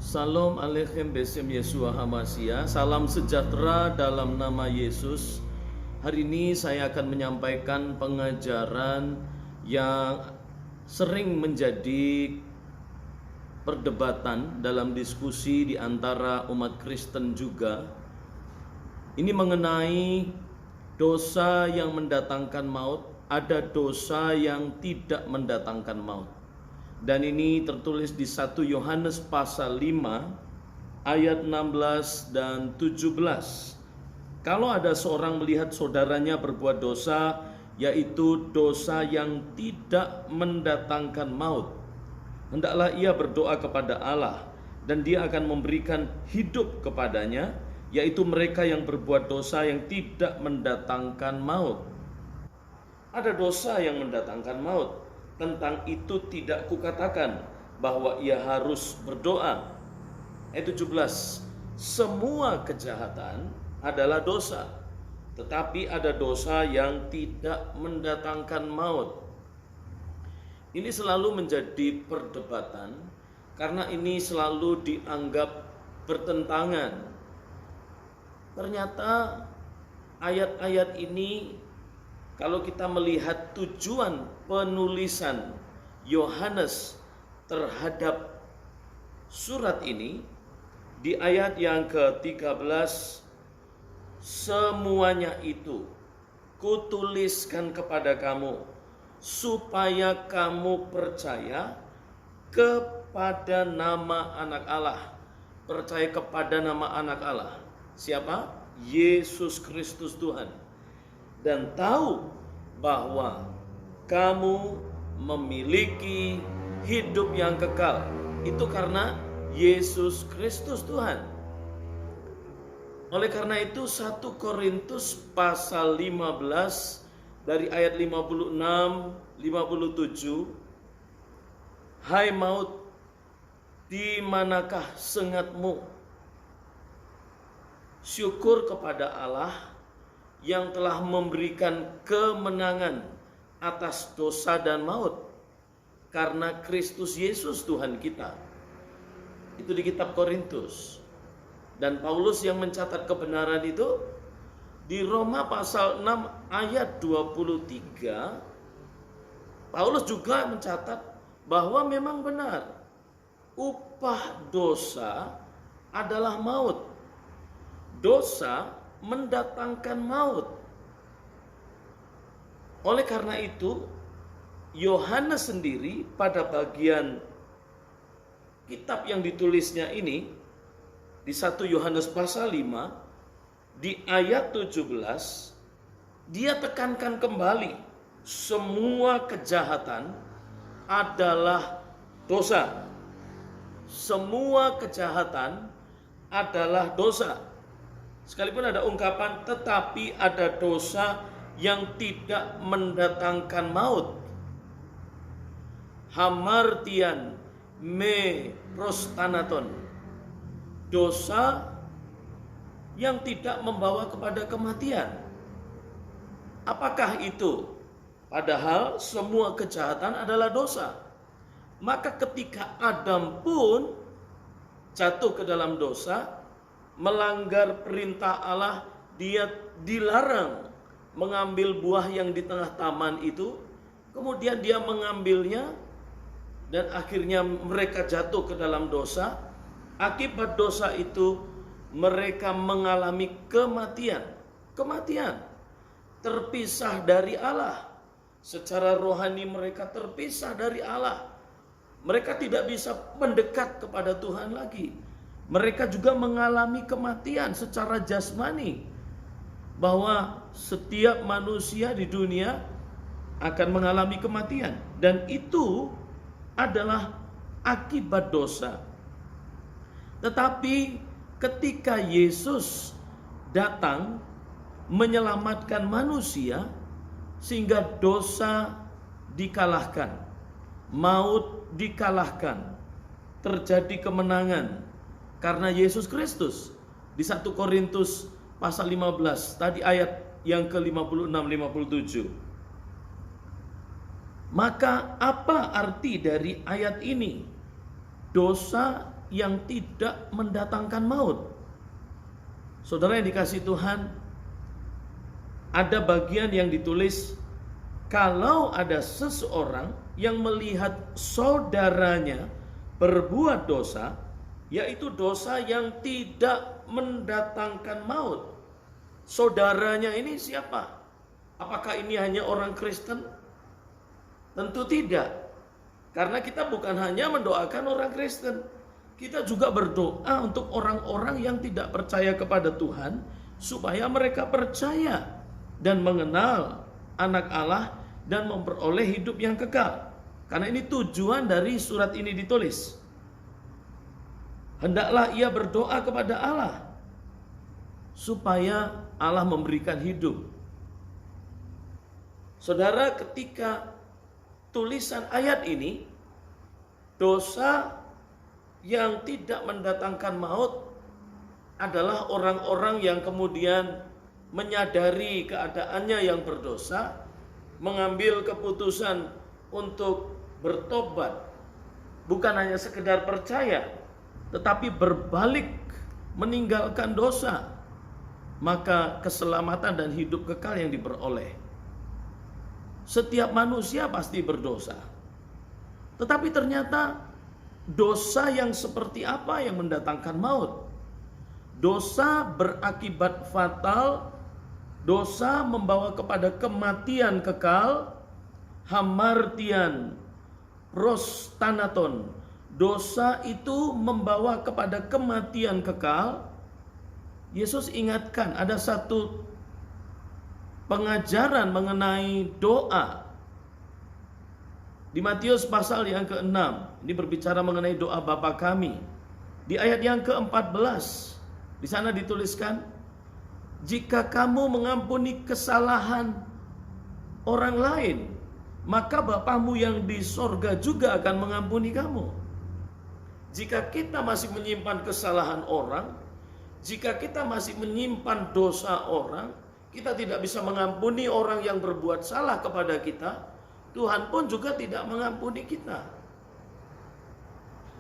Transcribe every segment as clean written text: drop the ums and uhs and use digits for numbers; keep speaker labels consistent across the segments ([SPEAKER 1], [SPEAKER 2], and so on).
[SPEAKER 1] Salam Aleichem Besem Yeshua HaMashiach. Salam sejahtera dalam nama Yesus. Hari ini saya akan menyampaikan pengajaran yang sering menjadi perdebatan dalam diskusi di antara umat Kristen juga. Ini mengenai dosa yang mendatangkan maut, ada dosa yang tidak mendatangkan maut. Dan ini tertulis di 1 Yohanes pasal 5 ayat 16 dan 17. Kalau ada seorang melihat saudaranya berbuat dosa, yaitu dosa yang tidak mendatangkan maut, hendaklah ia berdoa kepada Allah, dan Dia akan memberikan hidup kepadanya, yaitu mereka yang berbuat dosa yang tidak mendatangkan maut. Ada dosa yang mendatangkan maut. Tentang itu tidak kukatakan bahwa ia harus berdoa. Ayat 17. Semua kejahatan adalah dosa, tetapi ada dosa yang tidak mendatangkan maut. Ini selalu menjadi perdebatan karena ini selalu dianggap bertentangan. Ternyata ayat-ayat ini, kalau kita melihat tujuan penulisan Yohanes terhadap surat ini, di ayat yang ke-13, semuanya itu kutuliskan kepada kamu supaya kamu percaya kepada nama anak Allah. Percaya kepada nama anak Allah. Siapa? Yesus Kristus Tuhan. Dan tahu bahwa kamu memiliki hidup yang kekal. Itu karena Yesus Kristus Tuhan. Oleh karena itu 1 Korintus pasal 15 dari ayat 56-57, hai maut, di manakah sengatmu? Syukur kepada Allah yang telah memberikan kemenangan atas dosa dan maut karena Kristus Yesus Tuhan kita. Itu di kitab Korintus. Dan Paulus yang mencatat kebenaran itu di Roma pasal 6 ayat 23. Paulus juga mencatat bahwa memang benar upah dosa adalah maut. Dosa mendatangkan maut. Oleh karena itu, Yohanes sendiri pada bagian kitab yang ditulisnya ini, di 1 Yohanes pasal 5, di ayat 17, dia tekankan kembali, semua kejahatan adalah dosa. Semua kejahatan adalah dosa. Sekalipun ada ungkapan tetapi ada dosa yang tidak mendatangkan maut. Hamartian me prostanaton. Dosa yang tidak membawa kepada kematian. Apakah itu? Padahal semua kejahatan adalah dosa. Maka ketika Adam pun jatuh ke dalam dosa, melanggar perintah Allah, dia dilarang mengambil buah yang di tengah taman itu. Kemudian dia mengambilnya dan akhirnya mereka jatuh ke dalam dosa. Akibat dosa itu mereka mengalami kematian. Kematian, terpisah dari Allah. Secara rohani mereka terpisah dari Allah. Mereka tidak bisa mendekat kepada Tuhan lagi. Mereka juga mengalami kematian secara jasmani, bahwa setiap manusia di dunia akan mengalami kematian, dan itu adalah akibat dosa. Tetapi ketika Yesus datang menyelamatkan manusia sehingga dosa dikalahkan, maut dikalahkan, terjadi kemenangan karena Yesus Kristus. Di 1 Korintus pasal 15 tadi ayat yang ke-56-57. Maka apa arti dari ayat ini? Dosa yang tidak mendatangkan maut. Saudara yang dikasihi Tuhan, ada bagian yang ditulis, kalau ada seseorang yang melihat saudaranya berbuat dosa, yaitu dosa yang tidak mendatangkan maut. Saudaranya ini siapa? Apakah ini hanya orang Kristen? Tentu tidak. Karena kita bukan hanya mendoakan orang Kristen, kita juga berdoa untuk orang-orang yang tidak percaya kepada Tuhan, supaya mereka percaya dan mengenal anak Allah dan memperoleh hidup yang kekal. Karena ini tujuan dari surat ini ditulis. Hendaklah ia berdoa kepada Allah supaya Allah memberikan hidup. Saudara, ketika tulisan ayat ini, dosa yang tidak mendatangkan maut adalah orang-orang yang kemudian menyadari keadaannya yang berdosa, mengambil keputusan untuk bertobat, bukan hanya sekedar percaya, tetapi berbalik meninggalkan dosa, maka keselamatan dan hidup kekal yang diperoleh. Setiap manusia pasti berdosa, tetapi ternyata dosa yang seperti apa yang mendatangkan maut? Dosa berakibat fatal, dosa membawa kepada kematian kekal, hamartian, prostanaton. Dosa itu membawa kepada kematian kekal. Yesus ingatkan ada satu pengajaran mengenai doa di Matius pasal yang ke-6. Ini berbicara mengenai doa Bapa kami. Di ayat yang ke-14 di sana dituliskan, jika kamu mengampuni kesalahan orang lain, maka Bapamu yang di sorga juga akan mengampuni kamu. Jika kita masih menyimpan kesalahan orang, jika kita masih menyimpan dosa orang, kita tidak bisa mengampuni orang yang berbuat salah kepada kita, Tuhan pun juga tidak mengampuni kita.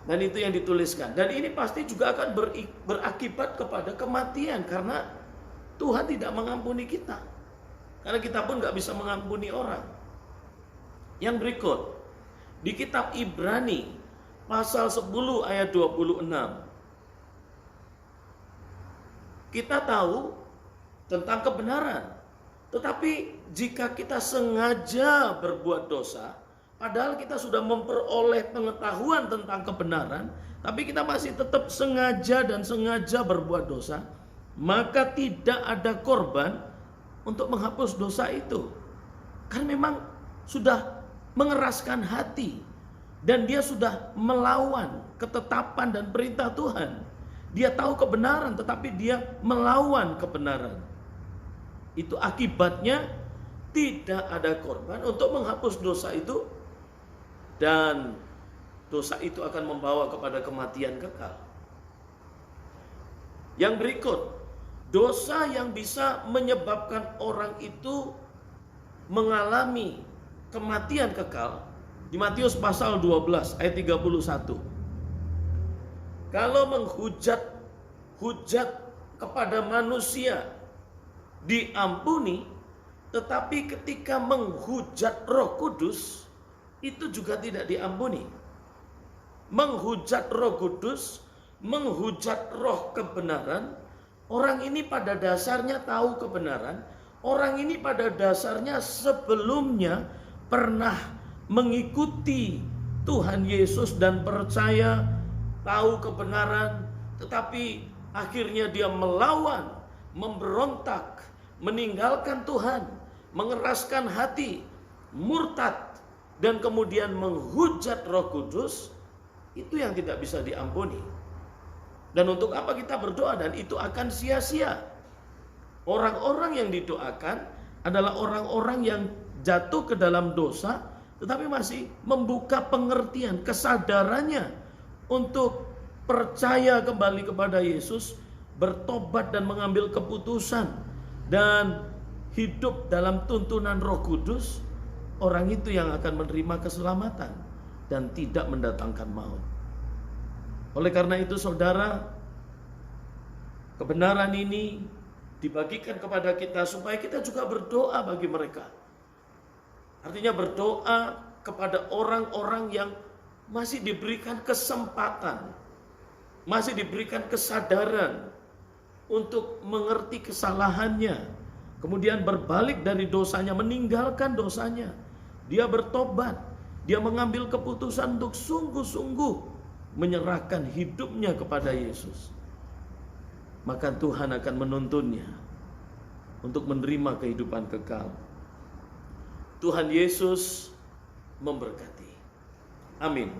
[SPEAKER 1] Dan itu yang dituliskan. Dan ini pasti juga akan berakibat kepada kematian, karena Tuhan tidak mengampuni kita. Karena kita pun gak bisa mengampuni orang. Yang berikut, di kitab Ibrani pasal 10 ayat 26. Kita tahu tentang kebenaran. Tetapi jika kita sengaja berbuat dosa, padahal kita sudah memperoleh pengetahuan tentang kebenaran, tapi kita masih tetap sengaja berbuat dosa, maka tidak ada korban untuk menghapus dosa itu. Karena memang sudah mengeraskan hati, dan dia sudah melawan ketetapan dan perintah Tuhan. Dia tahu kebenaran, tetapi dia melawan kebenaran. Itu akibatnya tidak ada korban untuk menghapus dosa itu, dan dosa itu akan membawa kepada kematian kekal. Yang berikut, dosa yang bisa menyebabkan orang itu mengalami kematian kekal di Matius pasal 12 ayat 31. Kalau menghujat kepada manusia diampuni, tetapi ketika menghujat Roh Kudus itu juga tidak diampuni. Menghujat Roh Kudus, menghujat roh kebenaran, orang ini pada dasarnya tahu kebenaran, orang ini pada dasarnya sebelumnya pernah mengikuti Tuhan Yesus dan percaya, tahu kebenaran, tetapi akhirnya dia melawan, memberontak, meninggalkan Tuhan, mengeraskan hati, murtad, dan kemudian menghujat Roh Kudus. Itu yang tidak bisa diampuni. Dan untuk apa kita berdoa? Dan itu akan sia-sia. Orang-orang yang didoakan adalah orang-orang yang jatuh ke dalam dosa, tetapi masih membuka pengertian, kesadarannya untuk percaya kembali kepada Yesus, bertobat dan mengambil keputusan, dan hidup dalam tuntunan Roh Kudus. Orang itu yang akan menerima keselamatan dan tidak mendatangkan maut. Oleh karena itu saudara, kebenaran ini dibagikan kepada kita supaya kita juga berdoa bagi mereka. Artinya berdoa kepada orang-orang yang masih diberikan kesempatan, masih diberikan kesadaran untuk mengerti kesalahannya, kemudian berbalik dari dosanya, meninggalkan dosanya. Dia bertobat, dia mengambil keputusan untuk sungguh-sungguh menyerahkan hidupnya kepada Yesus. Maka Tuhan akan menuntunnya untuk menerima kehidupan kekal. Tuhan Yesus memberkati. Amin.